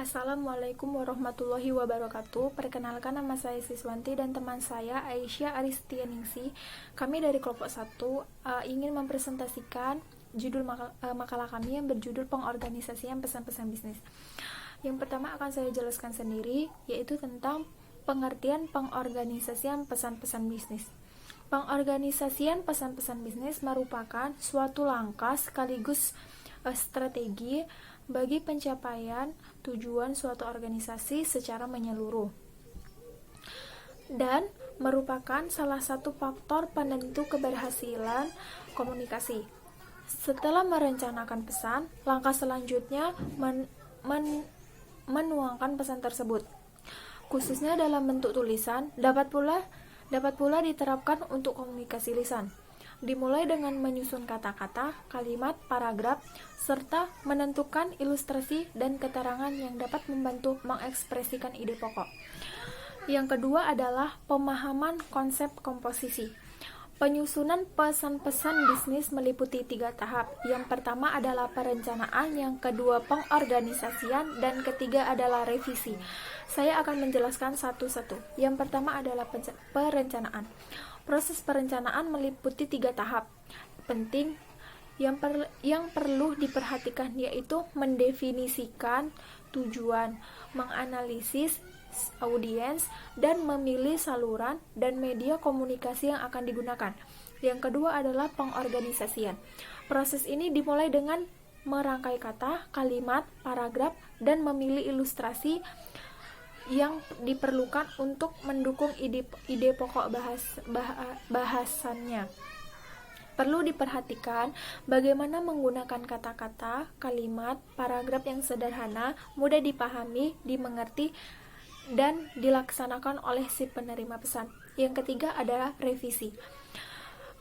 Assalamualaikum warahmatullahi wabarakatuh. Perkenalkan, nama saya Siswanti dan teman saya Aisyah Aristianingsi. Kami dari kelompok 1 ingin mempresentasikan judul makalah kami yang berjudul Pengorganisasian Pesan-pesan Bisnis. Yang pertama akan saya jelaskan sendiri, yaitu tentang pengertian pengorganisasian pesan-pesan bisnis. Pengorganisasian pesan-pesan bisnis merupakan suatu langkah sekaligus strategi bagi pencapaian tujuan suatu organisasi secara menyeluruh dan merupakan salah satu faktor penentu keberhasilan komunikasi. Setelah merencanakan pesan, langkah selanjutnya menuangkan pesan tersebut, khususnya dalam bentuk tulisan, dapat pula diterapkan untuk komunikasi lisan. Dimulai dengan menyusun kata-kata, kalimat, paragraf, serta menentukan ilustrasi dan keterangan yang dapat membantu mengekspresikan ide pokok. Yang kedua adalah pemahaman konsep komposisi. Penyusunan pesan-pesan bisnis meliputi 3 tahap. Yang pertama adalah perencanaan, yang kedua pengorganisasian, dan ketiga adalah revisi. Saya akan menjelaskan satu-satu. Yang pertama adalah perencanaan. Proses perencanaan meliputi 3 tahap penting yang perlu diperhatikan, yaitu mendefinisikan tujuan, menganalisis audiens, dan memilih saluran dan media komunikasi yang akan digunakan. Yang kedua adalah pengorganisasian. Proses ini dimulai dengan merangkai kata, kalimat, paragraf, dan memilih ilustrasi yang diperlukan untuk mendukung ide pokok bahasannya. Perlu diperhatikan bagaimana menggunakan kata-kata, kalimat, paragraf yang sederhana, mudah dipahami, dimengerti, dan dilaksanakan oleh si penerima pesan. Yang ketiga adalah revisi.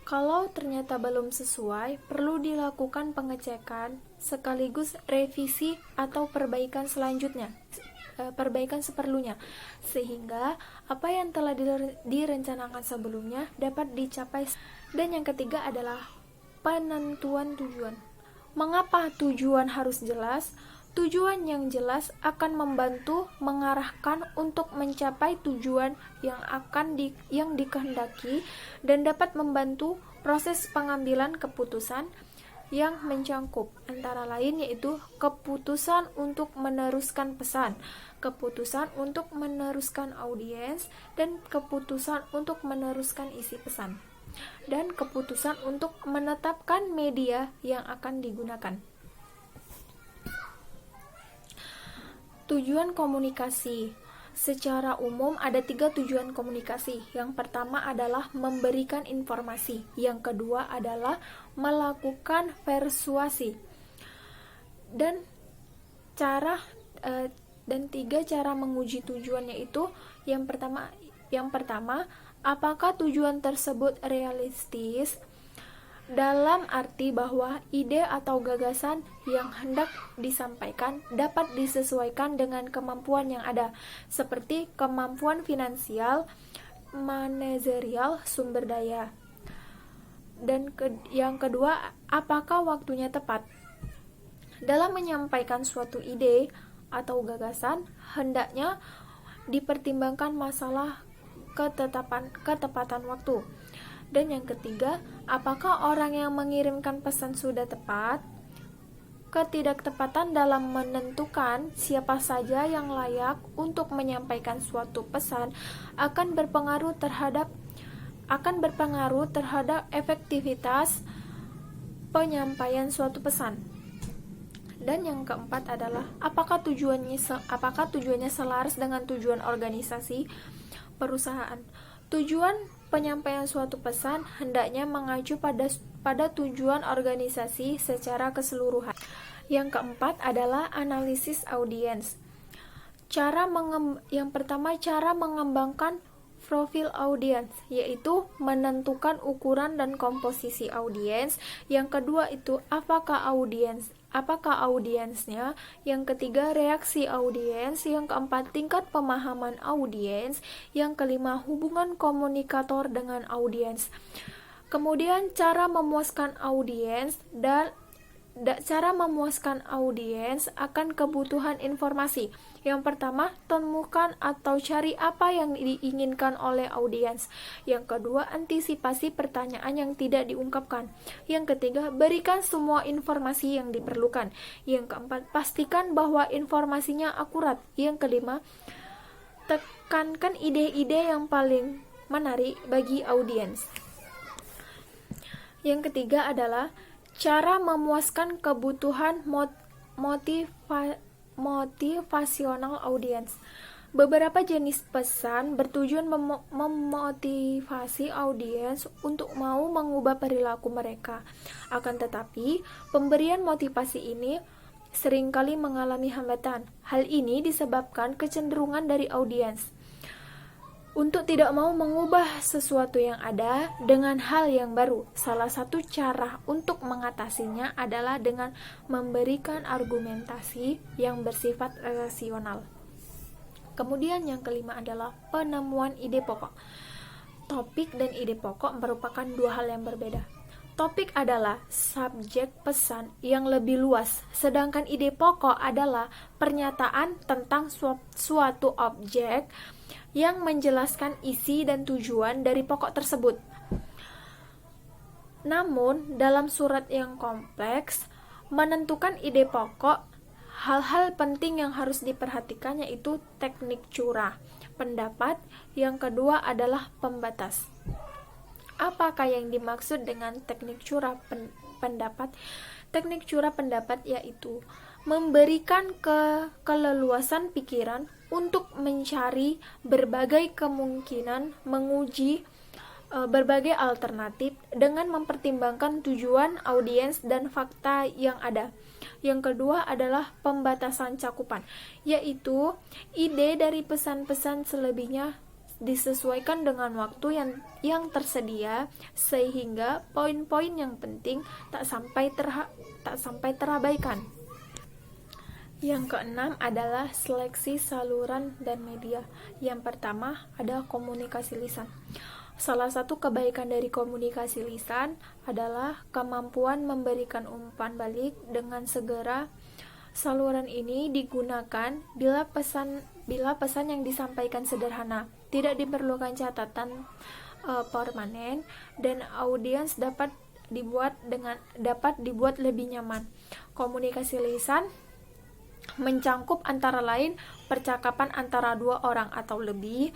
Kalau ternyata belum sesuai, perlu dilakukan pengecekan sekaligus revisi atau perbaikan selanjutnya. Perbaikan seperlunya, sehingga apa yang telah direncanakan sebelumnya dapat dicapai. Dan yang ketiga adalah penentuan tujuan. Mengapa tujuan harus jelas? Tujuan yang jelas akan membantu mengarahkan untuk mencapai tujuan yang dikehendaki dan dapat membantu proses pengambilan keputusan yang mencangkup antara lain, yaitu keputusan untuk meneruskan pesan, keputusan untuk meneruskan audiens, dan keputusan untuk meneruskan isi pesan, dan keputusan untuk menetapkan media yang akan digunakan. Tujuan komunikasi. Secara umum ada 3 tujuan komunikasi. Yang pertama adalah memberikan informasi. Yang kedua adalah melakukan persuasi. Dan 3 cara menguji tujuannya itu yang pertama, apakah tujuan tersebut realistis? Dalam arti bahwa ide atau gagasan yang hendak disampaikan dapat disesuaikan dengan kemampuan yang ada, seperti kemampuan finansial, manajerial, sumber daya. Dan yang kedua, apakah waktunya tepat? Dalam menyampaikan suatu ide atau gagasan, hendaknya dipertimbangkan masalah ketepatan waktu. Dan yang ketiga, apakah orang yang mengirimkan pesan sudah tepat? Ketidaktepatan dalam menentukan siapa saja yang layak untuk menyampaikan suatu pesan akan berpengaruh terhadap efektivitas penyampaian suatu pesan. Dan yang keempat adalah apakah tujuannya selaras dengan tujuan organisasi perusahaan. Tujuan penyampaian suatu pesan hendaknya mengacu pada tujuan organisasi secara keseluruhan. Yang keempat adalah analisis audiens. Yang pertama, cara mengembangkan profil audiens, yaitu menentukan ukuran dan komposisi audiens. Yang kedua itu apakah audiensnya. Yang ketiga, reaksi audiens. Yang keempat, tingkat pemahaman audiens. Yang kelima, hubungan komunikator dengan audiens. Kemudian cara memuaskan audiens Cara memuaskan audiens akan kebutuhan informasi. Yang pertama, temukan atau cari apa yang diinginkan oleh audiens. Yang kedua, antisipasi pertanyaan yang tidak diungkapkan. Yang ketiga, berikan semua informasi yang diperlukan. Yang keempat, pastikan bahwa informasinya akurat. Yang kelima, tekankan ide-ide yang paling menarik bagi audiens. Yang ketiga adalah cara memuaskan kebutuhan motivasional audiens. Beberapa jenis pesan bertujuan memotivasi audiens untuk mau mengubah perilaku mereka. Akan tetapi, pemberian motivasi ini seringkali mengalami hambatan. Hal ini disebabkan kecenderungan dari audiens untuk tidak mau mengubah sesuatu yang ada dengan hal yang baru. Salah satu cara untuk mengatasinya adalah dengan memberikan argumentasi yang bersifat rasional. Kemudian yang kelima adalah penemuan ide pokok. Topik dan ide pokok merupakan dua hal yang berbeda. Topik adalah subjek pesan yang lebih luas, sedangkan ide pokok adalah pernyataan tentang suatu objek yang menjelaskan isi dan tujuan dari pokok tersebut. Namun, dalam surat yang kompleks, menentukan ide pokok, hal-hal penting yang harus diperhatikan yaitu teknik curah pendapat. Yang kedua adalah pembatas. Apakah yang dimaksud dengan teknik curah pendapat? Teknik curah pendapat yaitu memberikan keleluasan pikiran untuk mencari berbagai kemungkinan, menguji berbagai alternatif dengan mempertimbangkan tujuan audiens dan fakta yang ada. Yang kedua adalah pembatasan cakupan, yaitu ide dari pesan-pesan selebihnya disesuaikan dengan waktu yang tersedia sehingga poin-poin yang penting tak sampai terabaikan. Yang keenam adalah seleksi saluran dan media. Yang pertama ada komunikasi lisan. Salah satu kebaikan dari komunikasi lisan adalah kemampuan memberikan umpan balik dengan segera. Saluran ini digunakan bila pesan yang disampaikan sederhana, tidak diperlukan catatan permanen, dan audiens dapat dibuat lebih nyaman. Komunikasi lisan mencangkup antara lain percakapan antara dua orang atau lebih,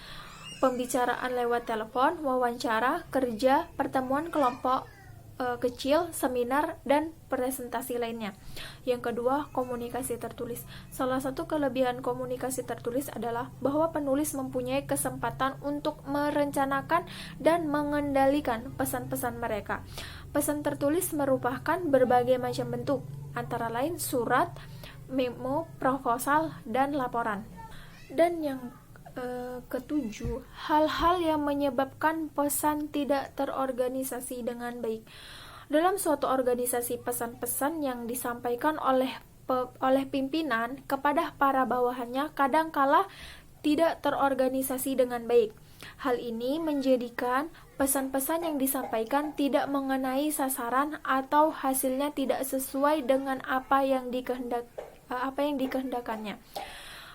pembicaraan lewat telepon, wawancara, kerja, pertemuan kelompok kecil, seminar, dan presentasi lainnya. Yang kedua, komunikasi tertulis. Salah satu kelebihan komunikasi tertulis adalah bahwa penulis mempunyai kesempatan untuk merencanakan dan mengendalikan pesan-pesan mereka. Pesan tertulis merupakan berbagai macam bentuk, antara lain surat, memo, proposal, dan laporan. Dan yang ketujuh, hal-hal yang menyebabkan pesan tidak terorganisasi dengan baik. Dalam suatu organisasi, pesan-pesan yang disampaikan oleh pimpinan kepada para bawahannya kadangkala tidak terorganisasi dengan baik. Hal ini menjadikan pesan-pesan yang disampaikan tidak mengenai sasaran atau hasilnya tidak sesuai dengan apa yang dikehendakannya.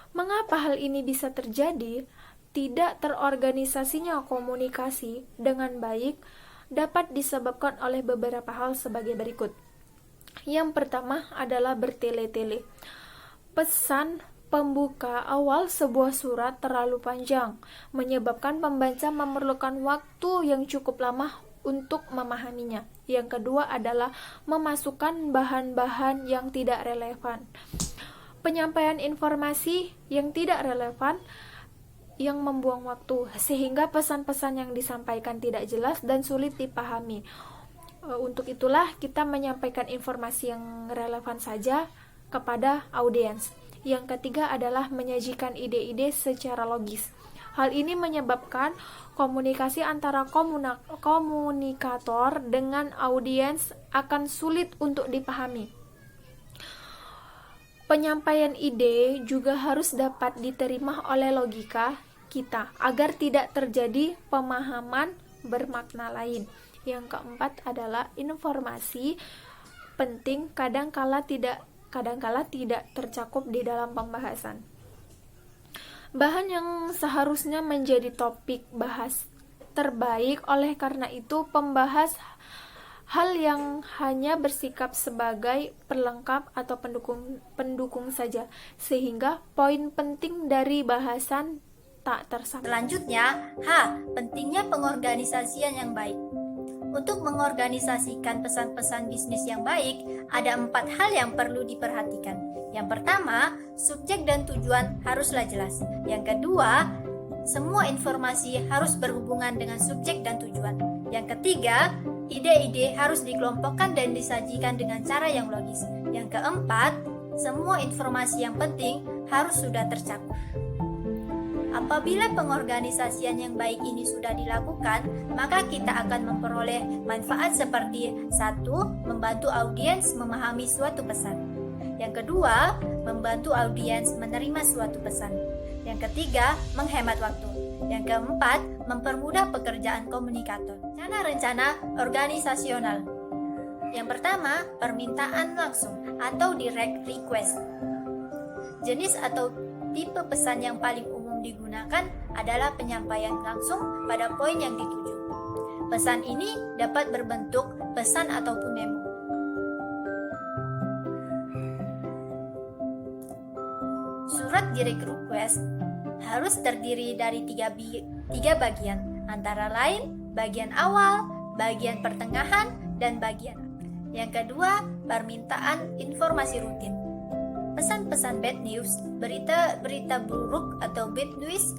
Mengapa hal ini bisa terjadi? Tidak terorganisasinya komunikasi dengan baik dapat disebabkan oleh beberapa hal sebagai berikut. Yang pertama adalah bertele-tele. Pesan pembuka awal sebuah surat terlalu panjang, menyebabkan pembaca memerlukan waktu yang cukup lama untuk memahaminya. Yang kedua adalah memasukkan bahan-bahan yang tidak relevan. Penyampaian informasi yang tidak relevan yang membuang waktu, sehingga pesan-pesan yang disampaikan tidak jelas dan sulit dipahami. Untuk itulah kita menyampaikan informasi yang relevan saja kepada audiens. Yang ketiga adalah menyajikan ide-ide secara logis. Hal ini menyebabkan komunikasi antara komunikator dengan audiens akan sulit untuk dipahami. Penyampaian ide juga harus dapat diterima oleh logika kita agar tidak terjadi pemahaman bermakna lain. Yang keempat adalah informasi penting kadangkala tidak tercakup di dalam pembahasan. Bahan yang seharusnya menjadi topik bahas terbaik, oleh karena itu pembahas hal yang hanya bersikap sebagai pelengkap atau pendukung saja, sehingga poin penting dari bahasan tak tersampaikan. Selanjutnya, pentingnya pengorganisasian yang baik. Untuk mengorganisasikan pesan-pesan bisnis yang baik, ada 4 hal yang perlu diperhatikan. Yang pertama, subjek dan tujuan haruslah jelas. Yang kedua, semua informasi harus berhubungan dengan subjek dan tujuan. Yang ketiga, ide-ide harus dikelompokkan dan disajikan dengan cara yang logis. Yang keempat, semua informasi yang penting harus sudah tercakup. Apabila pengorganisasian yang baik ini sudah dilakukan, maka kita akan memperoleh manfaat seperti 1. Membantu audiens memahami suatu pesan. Yang kedua, membantu audiens menerima suatu pesan. Yang ketiga, menghemat waktu. Yang keempat, mempermudah pekerjaan komunikator. Rencana organisasional. Yang pertama, permintaan langsung atau direct request. Jenis atau tipe pesan yang paling umum digunakan adalah penyampaian langsung pada poin yang dituju. Pesan ini dapat berbentuk pesan ataupun memo. Surat direct request harus terdiri dari tiga bagian, antara lain bagian awal, bagian pertengahan, dan bagian akhir. Yang kedua, permintaan informasi rutin. Pesan-pesan bad news, berita buruk atau bad news,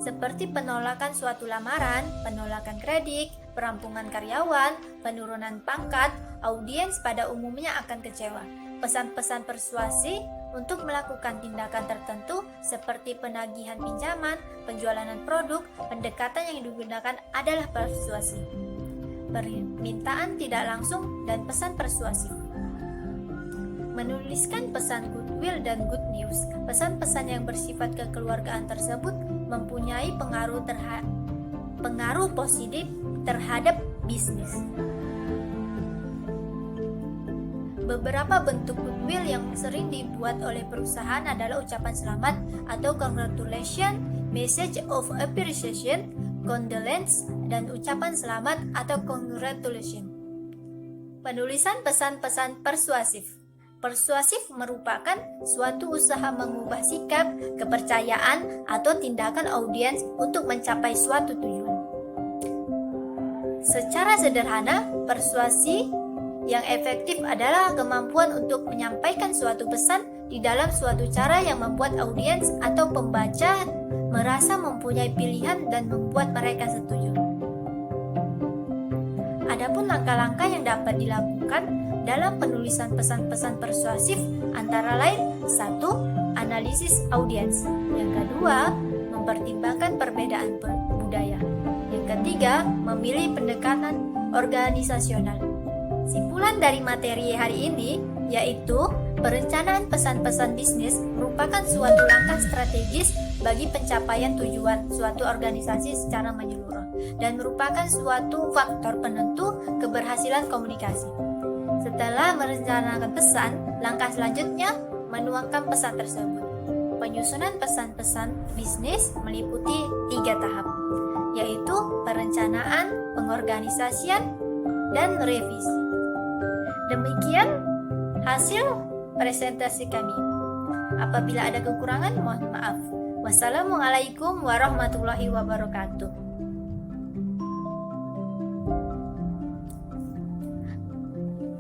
seperti penolakan suatu lamaran, penolakan kredit, perampungan karyawan, penurunan pangkat, audiens pada umumnya akan kecewa. Pesan-pesan persuasi untuk melakukan tindakan tertentu seperti penagihan pinjaman, penjualan produk, pendekatan yang digunakan adalah persuasi. Permintaan tidak langsung dan pesan persuasif. Menuliskan pesan goodwill dan good news. Pesan-pesan yang bersifat kekeluargaan tersebut mempunyai pengaruh positif terhadap bisnis. Beberapa bentuk goodwill yang sering dibuat oleh perusahaan adalah ucapan selamat atau congratulations, message of appreciation, condolence, dan ucapan selamat atau congratulations. Penulisan pesan-pesan persuasif. Persuasif merupakan suatu usaha mengubah sikap, kepercayaan, atau tindakan audiens untuk mencapai suatu tujuan. Secara sederhana, persuasi yang efektif adalah kemampuan untuk menyampaikan suatu pesan di dalam suatu cara yang membuat audiens atau pembaca merasa mempunyai pilihan dan membuat mereka setuju. Adapun langkah-langkah yang dapat dilakukan dalam penulisan pesan-pesan persuasif antara lain 1. Analisis audiens. Yang kedua, mempertimbangkan perbedaan budaya. Yang ketiga, memilih pendekatan organisasional. Simpulan dari materi hari ini yaitu perencanaan pesan-pesan bisnis merupakan suatu langkah strategis bagi pencapaian tujuan suatu organisasi secara menyeluruh dan merupakan suatu faktor penentu keberhasilan komunikasi. Setelah merencanakan pesan, langkah selanjutnya menuangkan pesan tersebut. Penyusunan pesan-pesan bisnis meliputi 3 tahap, yaitu perencanaan, pengorganisasian, dan revisi. Demikian hasil presentasi kami. Apabila ada kekurangan, mohon maaf. Wassalamualaikum warahmatullahi wabarakatuh.